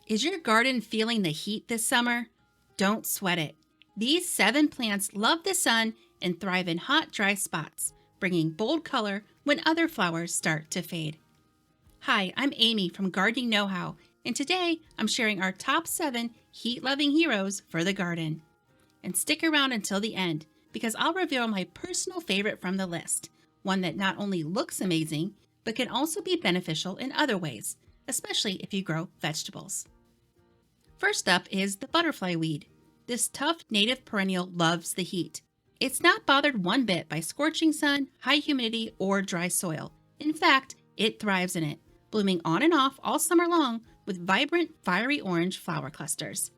Is your garden feeling the heat this summer? Don't sweat it. These 7 plants love the sun and thrive in hot, dry spots, bringing bold color when other flowers start to fade. Hi, I'm Amy from Gardening Know-How, and today I'm sharing our top 7 heat-loving heroes for the garden. And stick around until the end, because I'll reveal my personal favorite from the list, one that not only looks amazing, but can also be beneficial in other ways, especially if you grow vegetables. First up is the butterfly weed. This tough native perennial loves the heat. It's not bothered one bit by scorching sun, high humidity, or dry soil. In fact, it thrives in it, blooming on and off all summer long with vibrant, fiery orange flower clusters.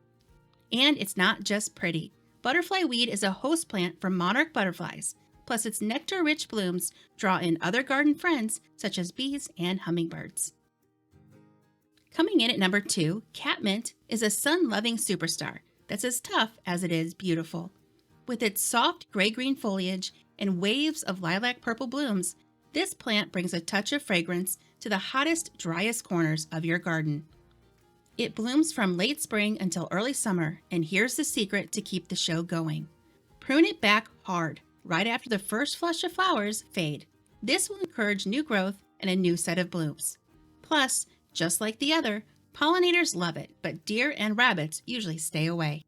And it's not just pretty. Butterfly weed is a host plant for monarch butterflies, plus its nectar-rich blooms draw in other garden friends such as bees and hummingbirds. Coming in at number 2, Catmint is a sun-loving superstar that's as tough as it is beautiful. With its soft gray-green foliage and waves of lilac-purple blooms, this plant brings a touch of fragrance to the hottest, driest corners of your garden. It blooms from late spring until early summer, and here's the secret to keep the show going. Prune it back hard, right after the first flush of flowers fade. This will encourage new growth and a new set of blooms. Plus, just like the other, pollinators love it, but deer and rabbits usually stay away.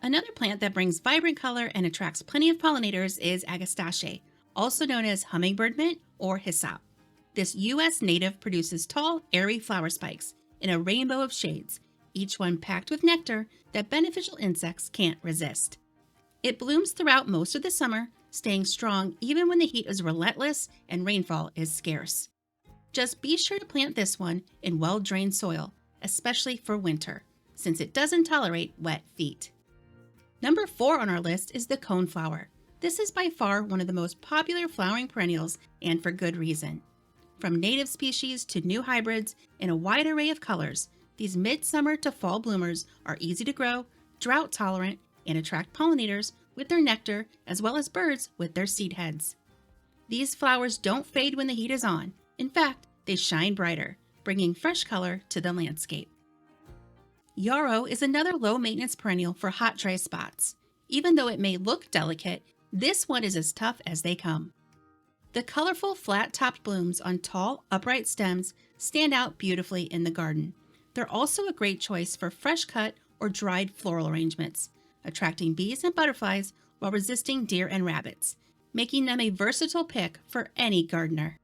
Another plant that brings vibrant color and attracts plenty of pollinators is Agastache, also known as hummingbird mint or hyssop. This U.S. native produces tall, airy flower spikes in a rainbow of shades, each one packed with nectar that beneficial insects can't resist. It blooms throughout most of the summer, staying strong even when the heat is relentless and rainfall is scarce. Just be sure to plant this one in well-drained soil, especially for winter, since it doesn't tolerate wet feet. Number 4 on our list is the coneflower. This is by far one of the most popular flowering perennials, and for good reason. From native species to new hybrids in a wide array of colors, these midsummer to fall bloomers are easy to grow, drought-tolerant, and attract pollinators with their nectar as well as birds with their seed heads. These flowers don't fade when the heat is on. In fact, they shine brighter, bringing fresh color to the landscape. Yarrow is another low-maintenance perennial for hot, dry spots. Even though it may look delicate, this one is as tough as they come. The colorful, flat-topped blooms on tall, upright stems stand out beautifully in the garden. They're also a great choice for fresh-cut or dried floral arrangements, attracting bees and butterflies while resisting deer and rabbits, making them a versatile pick for any gardener.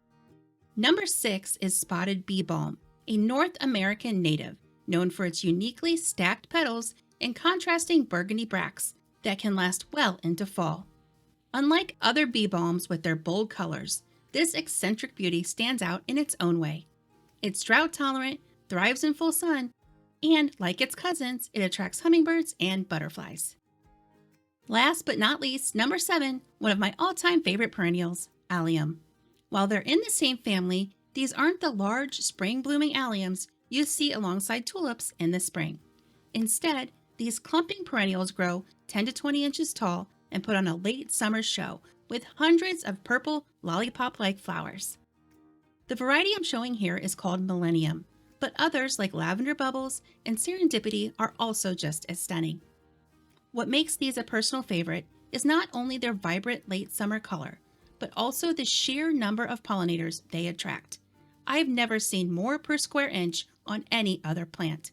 Number 6 is spotted bee balm, a North American native known for its uniquely stacked petals and contrasting burgundy bracts that can last well into fall. Unlike other bee balms with their bold colors, this eccentric beauty stands out in its own way. It's drought-tolerant, thrives in full sun, and like its cousins, it attracts hummingbirds and butterflies. Last but not least, number 7, one of my all-time favorite perennials, Allium. While they're in the same family, these aren't the large spring-blooming alliums you see alongside tulips in the spring. Instead, these clumping perennials grow 10 to 20 inches tall and put on a late summer show with hundreds of purple, lollipop-like flowers. The variety I'm showing here is called Millennium, but others like Lavender Bubbles and Serendipity are also just as stunning. What makes these a personal favorite is not only their vibrant late summer color, but also the sheer number of pollinators they attract. I've never seen more per square inch on any other plant.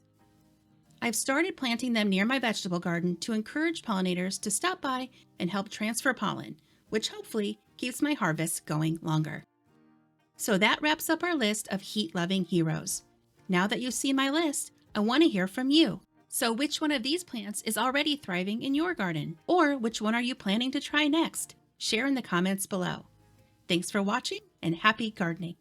I've started planting them near my vegetable garden to encourage pollinators to stop by and help transfer pollen, which hopefully keeps my harvests going longer. So that wraps up our list of heat-loving heroes. Now that you've seen my list, I want to hear from you. So which one of these plants is already thriving in your garden? Or which one are you planning to try next? Share in the comments below. Thanks for watching and happy gardening.